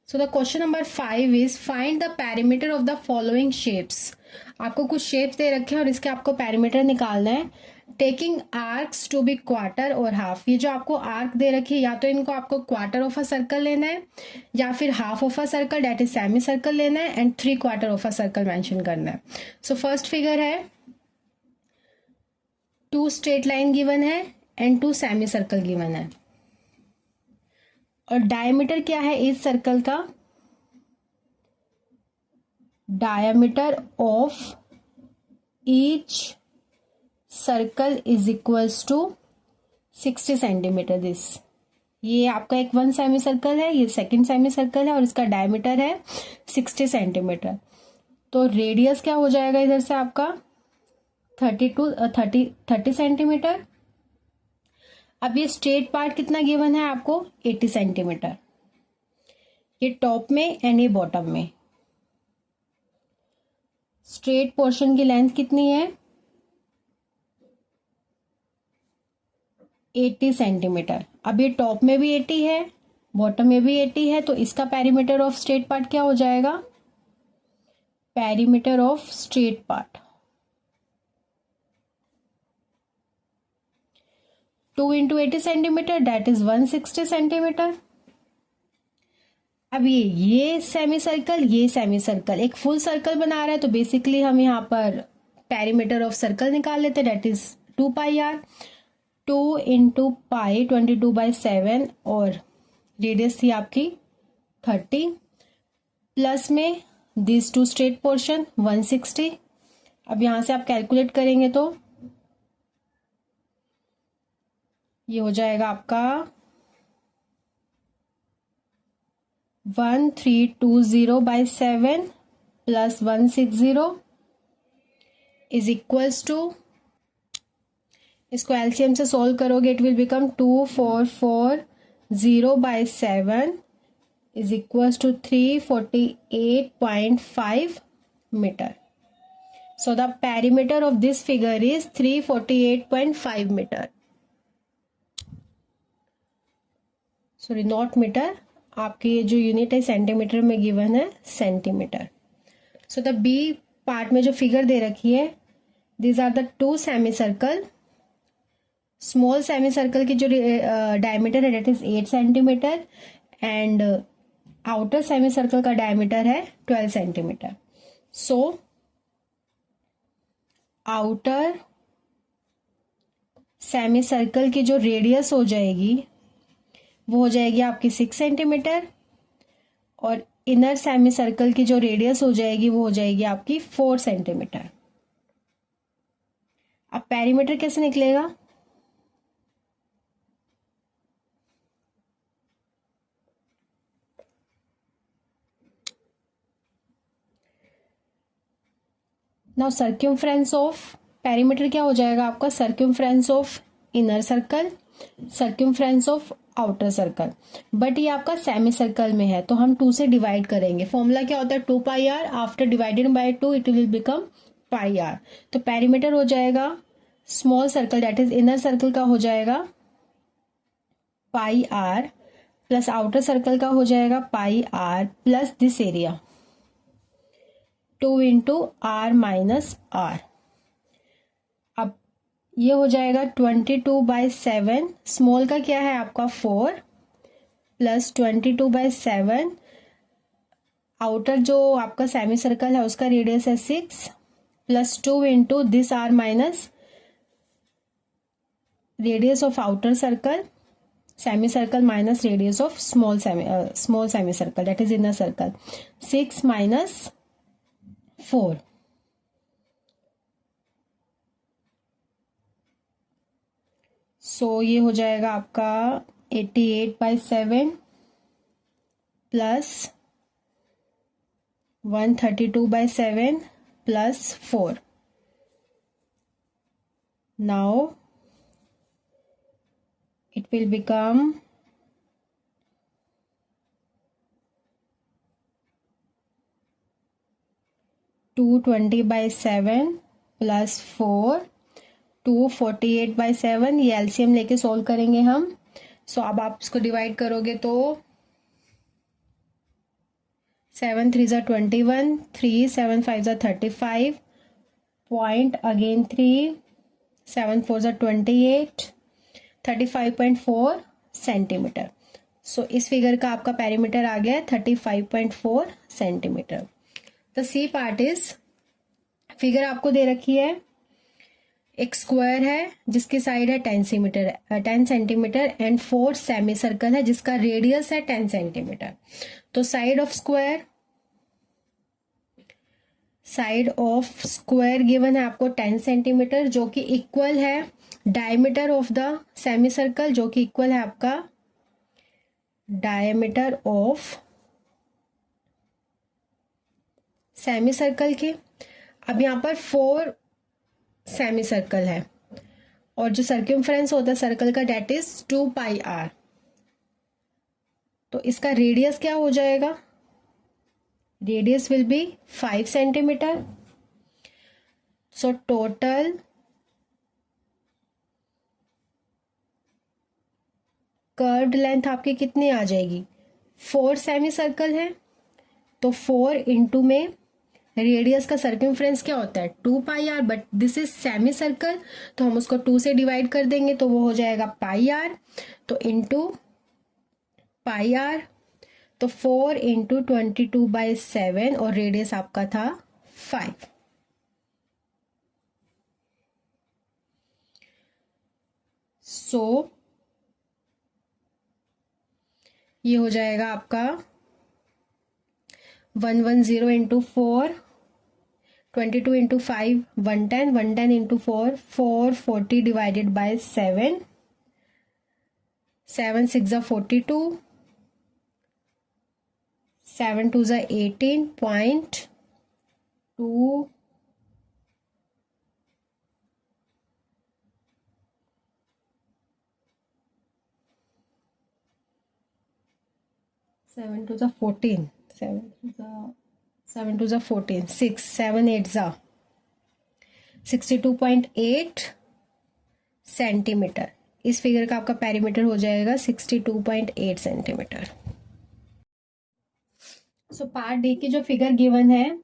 So the question number 5 is find the perimeter of the following shapes. आपको कुछ shapes दे रखे हैं और इसके आपको पेरीमीटर निकालना है। Taking arcs to be quarter और हाफ। ये जो आपको आर्क दे रखी है, या तो इनको आपको क्वार्टर ऑफ अ सर्कल लेना है या फिर half of a circle that is semi circle लेना है and 3/4 of a circle mention करना है। सो फर्स्ट फिगर है 2 स्ट्रेट लाइन गिवन है एंड 2 सेमी सर्कल गिवन है। और डायमीटर क्या है इस सर्कल का? Diameter of each circle is equals to 60 centimetre. This ये आपका एक 1 सेमी सर्कल है, ये सेकंड सेमी सर्कल है और इसका डायमीटर है 60 सेंटीमीटर। तो रेडियस क्या हो जाएगा इधर से आपका 30 सेंटीमीटर। अब ये स्ट्रेट पार्ट कितना गिवन है आपको 80 सेंटीमीटर, ये टॉप में एंड ये बॉटम में। स्ट्रेट पोर्शन की लेंथ कितनी है 80 सेंटीमीटर। अब ये टॉप में भी 80 है, बॉटम में भी 80 है, तो इसका पेरीमीटर ऑफ स्ट्रेट पार्ट क्या हो जाएगा? Perimeter of straight part 2 into 80 centimetre that is 160 centimetre. अब ये सेमी सर्कल, ये सेमी सर्कल एक फुल सर्कल बना रहा है, तो बेसिकली हम यहाँ पर पेरीमीटर ऑफ सर्कल निकाल लेते हैं दैट इज 2πr। 2 इंटू पाई 22/7 और रेडियस थी आपकी 30 प्लस में दिस 2 स्ट्रेट पोर्शन 160। अब यहां से आप कैलकुलेट करेंगे तो ये हो जाएगा आपका 1320/7 प्लस 160 इज इक्वल्स टू, इसको एलसीएम से सॉल्व करोगे it will become 2440/7 is equals to 348.5 metre. So the perimeter of this figure is 348.5 metre. Sorry not metre, आपकी ये जो यूनिट है सेंटीमीटर में गिवन है, centimetre. So the B part में जो फिगर दे रखी है these are the 2 semi circle. Small semi circle की जो डायमीटर है that is 8 centimetre and outer semi circle का डायमीटर है 12 centimetre. So outer semi circle की जो रेडियस हो जाएगी वो हो जाएगी आपकी 6 सेंटीमीटर और इनर सेमी सर्कल की जो रेडियस हो जाएगी वो हो जाएगी आपकी 4 सेंटीमीटर। अब पेरीमीटर कैसे निकलेगा? नाउ सर्क्यूमफ्रेंस ऑफ पेरीमीटर क्या हो जाएगा आपका? Circumference of inner circle, circumference of outer circle. But ये आपका सेमी सर्कल में है तो हम 2 से डिवाइड करेंगे। फॉर्मूला क्या होता है 2πr, after divided by 2 it will become πr। तो पेरीमीटर हो जाएगा small circle that is inner circle का हो जाएगा πr प्लस आउटर सर्कल का हो जाएगा πr plus this area 2 into r minus r। अब ये हो जाएगा 22/7, स्मॉल का क्या है आपका 4 प्लस 22/7, आउटर जो आपका सेमी सर्कल है उसका रेडियस है 6 plus 2 into this r minus radius of outer circle, semi circle minus radius of small semi circle that is inner circle, 6 minus 4। सो ये हो जाएगा आपका 88/7 plus 132/7 plus 4। Now it will become 220/7 plus 4 248/7। ये LCM लेके solve करेंगे हम। सो अब आप इसको डिवाइड करोगे तो 7 3 ज़ा 21, 3 7 5 ज़ा 35, पॉइंट अगेन 3, 7 4 ज़ा 28, 35.4 सेंटीमीटर। सो इस फिगर का आपका पेरीमीटर आ गया है 35.4 centimetre. The C part is, figure आपको दे रखी है, एक स्क्वायर है जिसकी साइड है 10 सेंटीमीटर एंड 4 सेमी सर्कल है जिसका रेडियस है 10 सेंटीमीटर। तो साइड ऑफ स्क्वायर गिवन है आपको 10 सेंटीमीटर जो कि इक्वल है diameter of the semi circle जो कि इक्वल है आपका डायमीटर ऑफ सेमी सर्कल के। अब यहाँ पर 4 सेमी सर्कल है और जो सर्कमफ्रेंस होता है सर्कल का डेट इज 2 पाई आर। तो इसका रेडियस क्या हो जाएगा, radius will be 5 centimetre. So total curved length आपकी कितनी आ जाएगी, 4 सेमी सर्कल है तो 4 इंटू में रेडियस का सर्कमफ्रेंस क्या होता है 2 pi R, but this is semi circle तो हम उसको 2 से डिवाइड कर देंगे तो वो हो जाएगा पाई आर। तो इंटू पाई आर, तो 4 इंटू 22/7 और रेडियस आपका था 5। सो ये हो जाएगा आपका 110 into 4, 22 into 5 110, 110 into 4 440 divided by 7, 7 6 ज़ा 42, 7 2 ज़ा 18.2 7 2 ज़ा 14, 7 2 ज़ा 14, 6 7 8 ज़ा 62.8 सेंटीमीटर। इस फिगर का आपका पेरीमीटर हो जाएगा 62.8 सेंटीमीटर। सो पार्ट डी की जो फिगर गिवन है,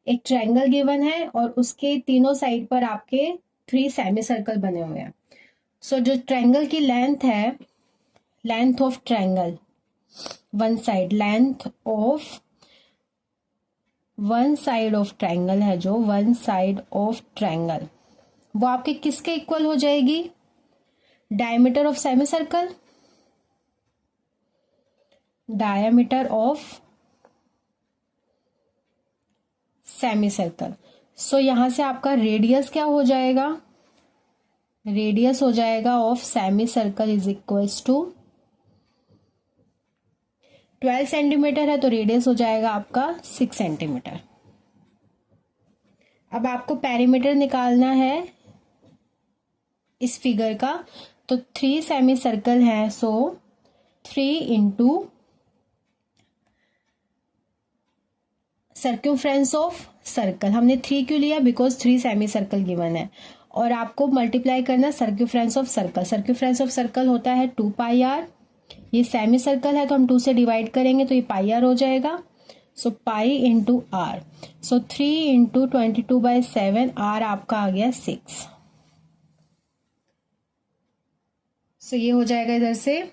एक ट्रायंगल गिवन है और उसके तीनों साइड पर आपके 3 सेमी सर्कल बने हुए हैं। सो जो ट्रायंगल की लेंथ है, length of triangle one side, length of one side of triangle है जो वन साइड ऑफ ट्रायंगल वो आपके किसके इक्वल हो जाएगी, diameter of semi circle, diameter of semi circle. So यहां से आपका रेडियस क्या हो जाएगा, रेडियस हो जाएगा of semi circle is equals to 12 centimetre है तो रेडियस हो जाएगा आपका 6 सेंटीमीटर। अब आपको पेरीमीटर निकालना है इस फिगर का, तो 3 सेमी सर्कल है सो 3 इंटू सर्कमफ्रेंस ऑफ सर्कल, हमने 3 क्यों लिया, बिकॉज 3 सेमी सर्कल गिवन है और आपको मल्टीप्लाई करना circumference of circle. Circumference of circle होता है 2 पाई आर, ये सेमी सर्कल है तो हम 2 से डिवाइड करेंगे तो ये पाई आर हो जाएगा। So pi into R, so 3 into 22/7, R आपका आ गया 6। सो ये हो जाएगा इधर से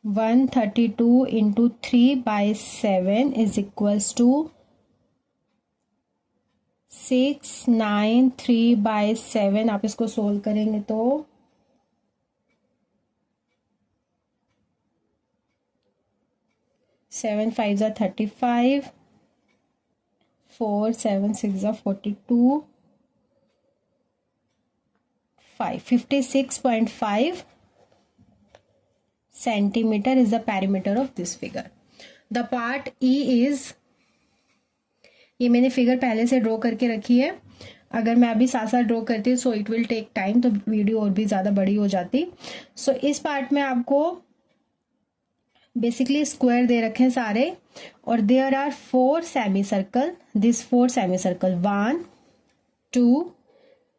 132 इंटू 3/7 इज इक्वल्स टू 693/7। आप इसको सोल्व करेंगे तो 7 5 ज़ा 35, 4 7 6 ज़ा 42, 56.5 centimeter is the perimeter of this figure. The part E is, ये मैंने फिगर पहले से ड्रॉ करके रखी है, अगर मैं अभी साथ साथ ड्रॉ करती हूँ so it will take time, तो वीडियो और भी ज़्यादा बड़ी हो जाती। सो इस पार्ट में आपको बेसिकली स्क्वायर दे रखे हैं सारे और there are 4 semi circle, this 4 semi circle 1 2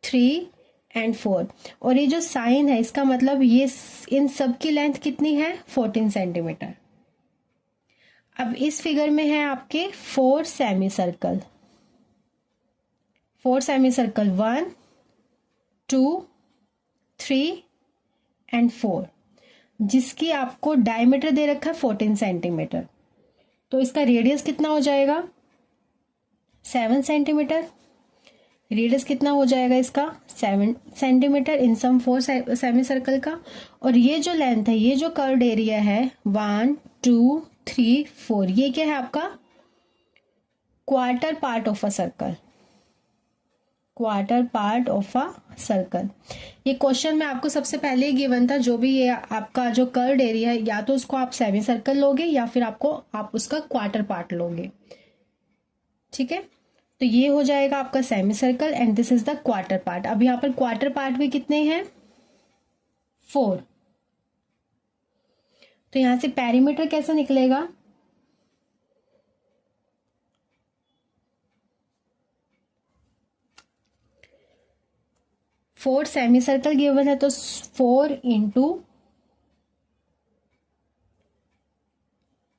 3 and 4। और ये जो साइन है इसका मतलब ये इन सब की लेंथ कितनी है 14 सेंटीमीटर। अब इस फिगर में है आपके 4 semi circle, 4 semi circle 1 2 3 and 4, जिसकी आपको डायमीटर दे रखा है 14 सेंटीमीटर। तो इसका रेडियस कितना हो जाएगा 7 सेंटीमीटर। रेडियस कितना हो जाएगा इसका 7 centimetre in sum 4 semi circle का। और ये जो लेंथ है, ये जो कर्व्ड एरिया है 1 2 3 4, ये क्या है आपका quarter part of a circle, quarter part of a circle. ये क्वेश्चन में आपको सबसे पहले ही गिवन था, जो भी ये आपका जो कर्व्ड एरिया है या तो उसको आप सेमी सर्कल लोगे या फिर आप उसका क्वार्टर पार्ट लोगे। ठीक है, तो ये हो जाएगा आपका semi circle and this is the quarter part. अब यहाँ पर क्वार्टर पार्ट भी कितने हैं 4। तो यहां से पेरीमीटर कैसा निकलेगा 4 सेमी सर्कल गिवन है तो 4 इंटू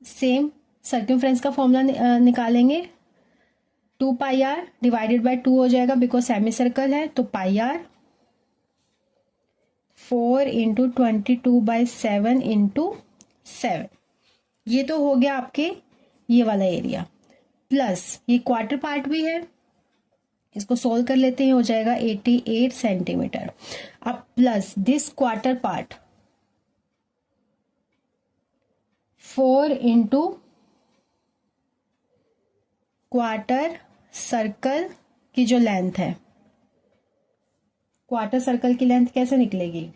सेम सर्कमफ्रेंस का फॉर्मूला निकालेंगे 2 पाई आर डिवाइडेड बाय 2 हो जाएगा बिकॉज सेमी सर्कल है, तो पाई आर 4 इंटू 22/7 इंटू 7। ये तो हो गया आपके ये वाला एरिया, प्लस ये क्वार्टर पार्ट भी है, इसको सोल्व कर लेते हैं, हो जाएगा 88 सेंटीमीटर। अब plus this quarter part 4 into quarter circle की जो लेंथ है, क्वार्टर सर्कल की लेंथ कैसे निकलेगी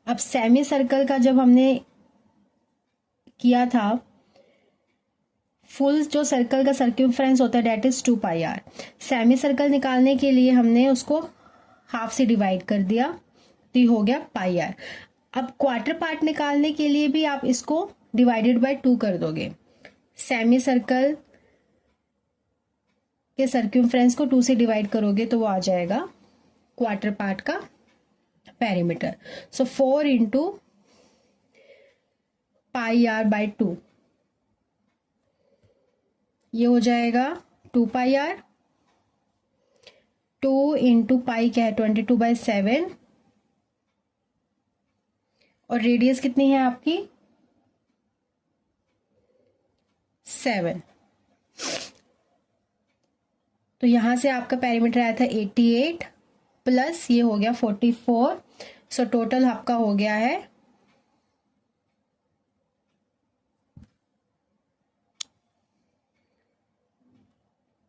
अब सेमी सर्कल का जब हमने किया था, फुल जो सर्कल का सर्कमफ्रेंस होता है that is 2 pi r. Semi circle निकालने के लिए हमने उसको हाफ से डिवाइड कर दिया तो ये हो गया पाई आर। अब क्वार्टर पार्ट निकालने के लिए भी आप इसको डिवाइडेड बाय 2 कर दोगे, सेमी सर्कल के सर्कमफ्रेंस को 2 से डिवाइड करोगे तो वो आ जाएगा क्वार्टर पार्ट का perimeter. So 4 into pi r by 2, ये हो जाएगा 2 पाई आर। 2 इंटू पाई क्या है 22/7 और रेडियस कितनी है आपकी 7। तो यहां से आपका पेरीमीटर आया था 88 प्लस ये हो गया 44। सो टोटल आपका हो गया है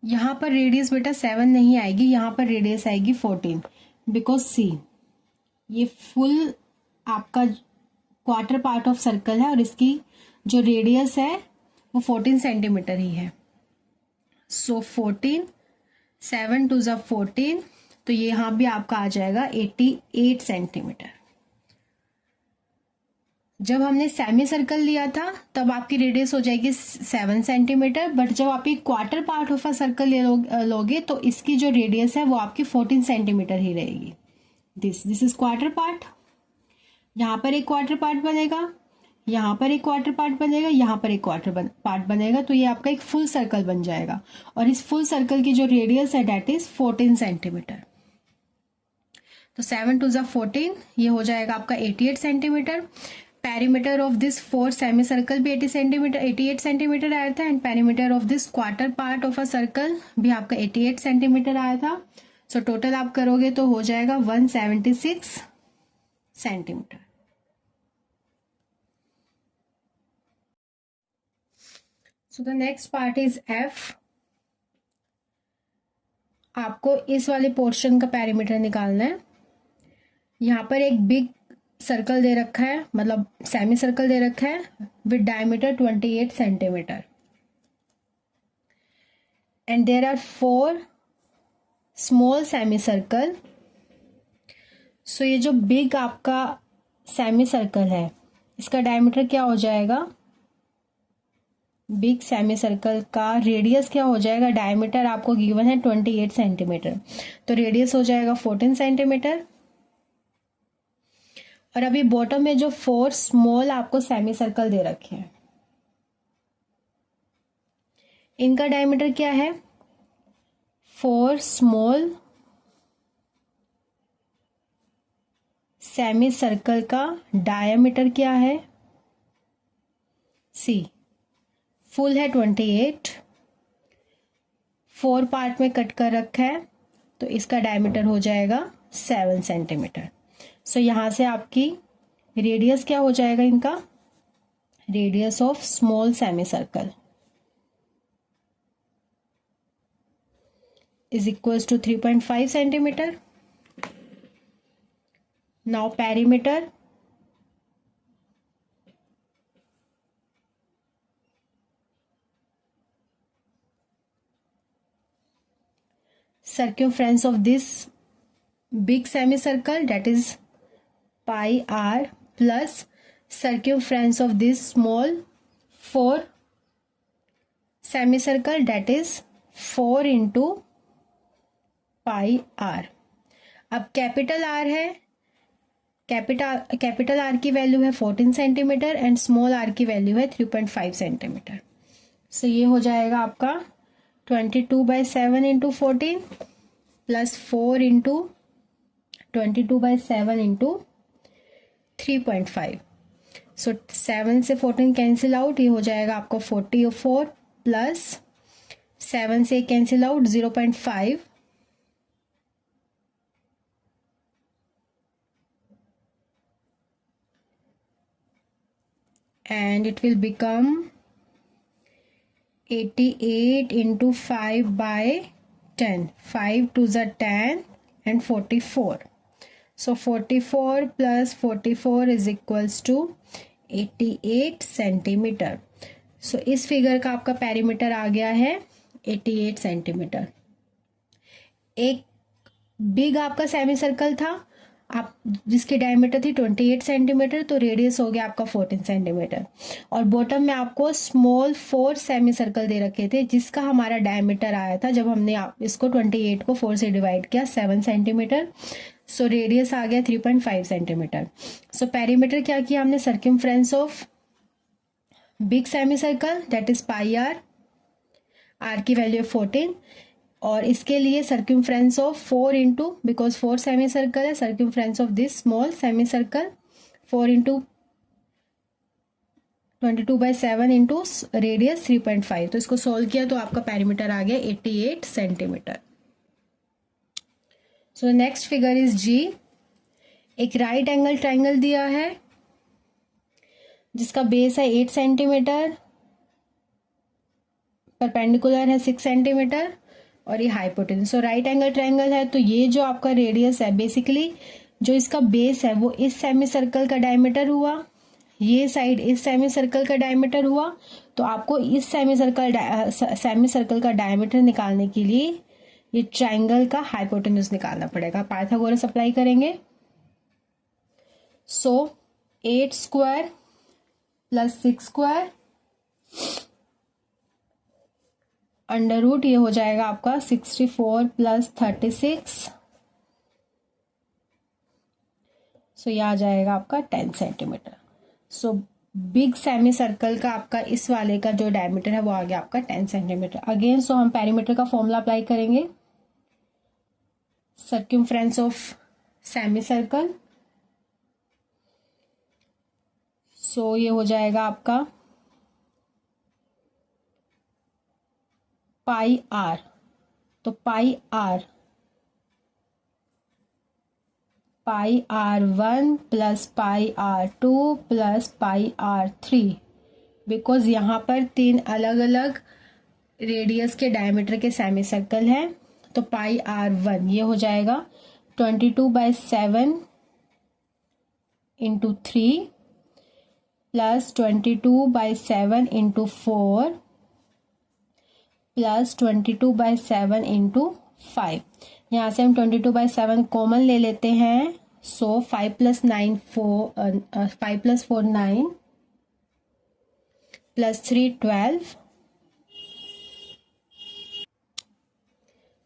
यहां पर रेडियस बेटा 7 नहीं आएगी, यहां पर रेडियस आएगी 14 बिकॉज सी ये फुल आपका क्वार्टर पार्ट ऑफ सर्कल है और इसकी जो रेडियस है वो 14 सेंटीमीटर ही है। सो 14 7 2 ज़ा 14, तो ये यहां भी आपका आ जाएगा 88 सेंटीमीटर। जब हमने सेमी सर्कल लिया था तब आपकी रेडियस हो जाएगी 7 सेंटीमीटर, बट जब आप एक quarter part of a circle लोगे तो इसकी जो रेडियस है वो आपकी 14 सेंटीमीटर ही रहेगी। दिस इज क्वार्टर पार्ट, यहाँ पर एक क्वार्टर पार्ट बनेगा, यहाँ पर एक क्वार्टर पार्ट बनेगा, यहाँ पर एक क्वार्टर पार्ट बनेगा, तो ये आपका एक फुल सर्कल बन जाएगा और इस फुल सर्कल की जो रेडियस है डेट इज 14 सेंटीमीटर। तो 7 2 ज़ा 14, ये हो जाएगा आपका 88 centimetre. Perimeter of this 4 semi circle भी 88 सेंटीमीटर आया था and perimeter of this quarter part of a circle भी आपका 88 सेंटीमीटर आया था। सो टोटल आप करोगे तो हो जाएगा 176 centimetre. So the next part is F. आपको इस वाले पोर्शन का पेरीमीटर निकालना है। यहाँ पर एक बिग सर्कल दे रखा है, मतलब सेमी सर्कल दे रखा है with diameter 28 centimetre and there are 4 small semi circle. So ये जो बिग आपका सेमी सर्कल है इसका डायमीटर क्या हो जाएगा बिग सेमी सर्कल का रेडियस क्या हो जाएगा, डायमीटर आपको गिवन है 28 सेंटीमीटर, तो रेडियस हो जाएगा 14 सेंटीमीटर। और अभी बॉटम में जो 4 स्मॉल आपको सेमी सर्कल दे रखे हैं, इनका डायमीटर क्या है, 4 स्मॉल सेमी सर्कल का डायमीटर क्या है, सी, फुल है 28, 4 पार्ट में कट कर रखा है, तो इसका डायमीटर हो जाएगा 7 सेंटीमीटर। सो यहां से आपकी रेडियस क्या हो जाएगा, इनका radius of small semi circle is equals to 3.5 centimeter. Now perimeter, circumference of this big semicircle, that is pi r, plus circumference of this small 4 semicircle, that is 4 into pi r. अब capital R है, capital R की value है 14 centimetre and small r की value है 3.5 centimetre. So ये हो जाएगा आपका 22/7 into 14 plus 4 into 22/7 into 3.5। So 7 से 14 कैंसिल आउट, ये हो जाएगा आपको 44 प्लस 7 से cancel out 0.5 and it will become 88 into 5/10, 5 to the 10 and 44. So 44 plus 44 is equals to 88 centimetre. So इस फिगर का आपका पेरीमीटर आ गया है 88 सेंटीमीटर। एक बिग आपका सेमी सर्कल था, आप जिसकी डायमीटर थी 28 सेंटीमीटर, तो रेडियस हो गया आपका 14 सेंटीमीटर। और बॉटम में आपको स्मॉल 4 सेमी सर्कल दे रखे थे, जिसका हमारा डायमीटर आया था जब हमने इसको 28 को 4 से डिवाइड किया 7 सेंटीमीटर। सो रेडियस आ गया 3.5 सेंटीमीटर। सो पेरीमीटर क्या किया हमने, circumference of big semi circle that is pi R, R की वैल्यू 14, और इसके लिए circumference of 4 into, because 4 semi circle है, circumference of this small semi circle 4 into 22/7 into radius 3.5। तो इसको सोल्व किया तो आपका पेरीमीटर आ गया 88 centimetre. So next figure is G. एक राइट एंगल ट्राइंगल दिया है जिसका बेस है 8 सेंटीमीटर, परपेंडिकुलर है 6 सेंटीमीटर और ये हाइपोटेन्यूज। सो राइट एंगल ट्रायंगल है, तो ये जो आपका रेडियस है, बेसिकली जो इसका बेस है वो इस सेमी सर्कल का डायमीटर हुआ, ये साइड इस सेमी सर्कल का डायमीटर हुआ। तो आपको इस सेमी सर्कल का डायमीटर निकालने के लिए ये ट्रायंगल का हाइपोटेन्यूज निकालना पड़ेगा। पाइथागोरस अप्लाई करेंगे। So 8 square plus 6 square under root, ये हो जाएगा आपका 64 प्लस 36। सो ये आ जाएगा आपका 10 centimetre. So big semi circle का आपका इस वाले का जो डायमीटर है वो आ गया आपका 10 सेंटीमीटर। अगेन सो हम पेरीमीटर का फॉर्मूला अप्लाई करेंगे। Circumference of semi circle, so ये हो जाएगा आपका पाई आर। तो पाई R1 plus pi R2 plus pi R3, because यहाँ पर 3 अलग अलग रेडियस के डायमीटर के सेमी सर्कल हैं। तो पाई R1 ये हो जाएगा 22/7 into 3 plus 22/7 into 4 plus 22/7 into 5। यहाँ से हम 22/7 कॉमन ले लेते हैं। सो 5 + 4 9, प्लस 3 12।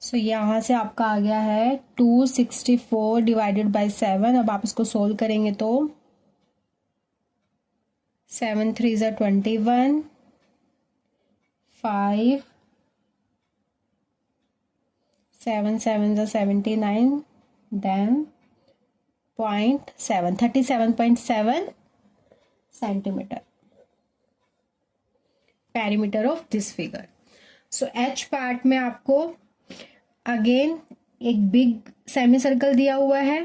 सो यहाँ से आपका आ गया है 264 डिवाइडेड बाई 7। अब आप इसको सोल्व करेंगे तो 7 3 ज़ा 21, 5 7 7 ज़ा 79, then 0.7 37.7 centimetre perimeter of this figure. So H part में आपको अगेन एक बिग सेमी सर्कल दिया हुआ है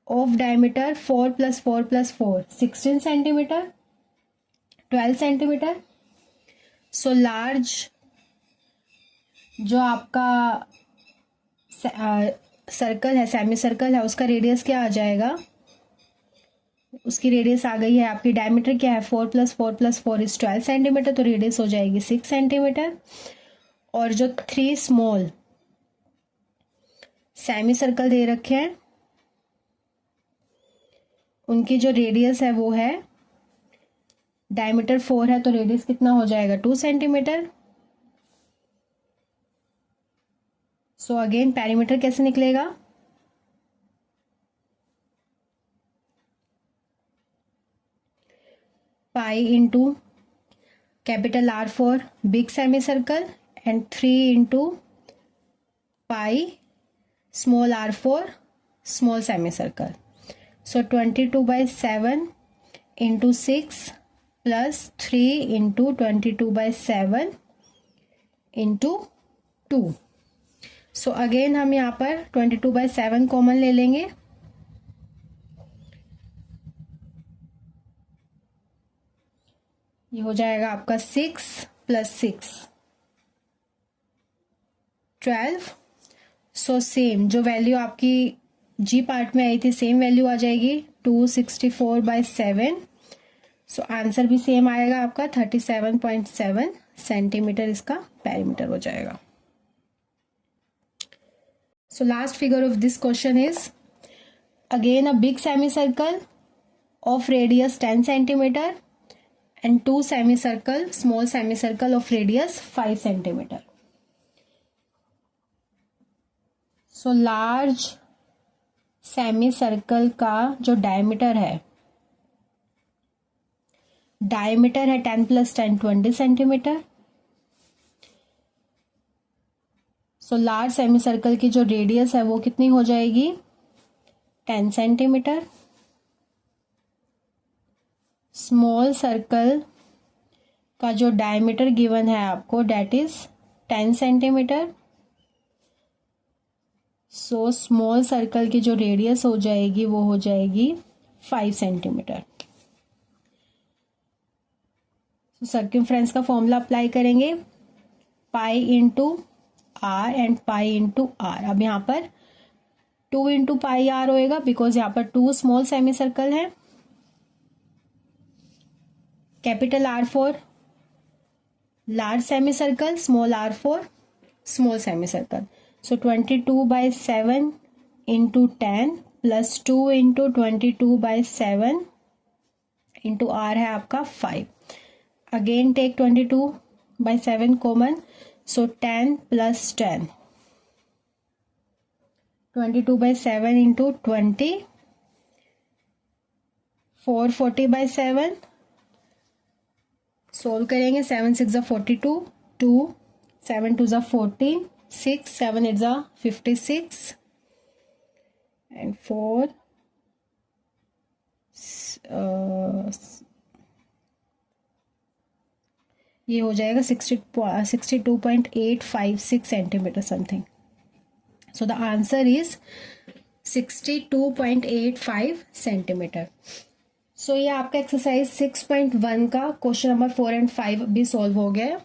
of diameter 4 + 4 + 4 16 centimetre 12 centimetre. So large जो आपका सर्कल है, सेमी सर्कल है, उसका रेडियस क्या आ जाएगा? उसकी रेडियस आ गई है आपकी, डायमीटर क्या है 4 + 4 + 4 इज 12 सेंटीमीटर, तो रेडियस हो जाएगी 6 सेंटीमीटर। और जो 3 स्मॉल सेमी सर्कल दे रखे हैं उनकी जो रेडियस है वो है, डायमीटर 4 है तो रेडियस कितना हो जाएगा 2 सेंटीमीटर। सो अगेन पेरीमीटर कैसे निकलेगा? Pi into capital R for big semi circle and 3 into pi small r for small semi circle. So 22/7 into 6 plus 3 into 22/7 into 2। So again हम यहाँ पर 22/7 कॉमन ले लेंगे, ये हो जाएगा आपका 6 + 6 12। सो सेम जो वैल्यू आपकी जी पार्ट में आई थी सेम वैल्यू आ जाएगी 264/7। सो आंसर भी सेम आएगा आपका 37.7 सेंटीमीटर इसका पेरीमीटर हो जाएगा। So last figure of this question is again a big semi circle of radius 10 centimetre and 2 semicircle, small semicircle of radius 5 centimeter. So large semicircle का जो diameter है 10 + 10 20 centimetre. So large semicircle की जो radius है वो कितनी हो जाएगी 10 सेंटीमीटर। स्मॉल सर्कल का जो डायमीटर गिवन है आपको that is 10 centimetre. So small circle की जो रेडियस हो जाएगी वो हो जाएगी 5 सेंटीमीटर। सर्कमफ्रेंस का फॉर्मूला अप्लाई करेंगे, pi into r and pi into r. अब यहाँ पर 2 इंटू पाई आर होएगा बिकॉज यहाँ पर 2 स्मॉल सेमी सर्कल है। कैपिटल R for large semi circle, small r for small semi circle. So 22/7 into 10 plus 2 into 22/7 into r है आपका 5। अगेन टेक 22/7 कॉमन, सो 10 + 10 22/7 इंटू 20 440/7। सोल्व करेंगे 7 6 = 42, 2 7 2 = 14, 6 7 8 = 56 एंड 4 ये हो जाएगा 62.856 centimetre something. So the answer is 62.85 centimetre. So ये आपका exercise 6.1 का question number 4 and 5 भी सॉल्व हो गया है।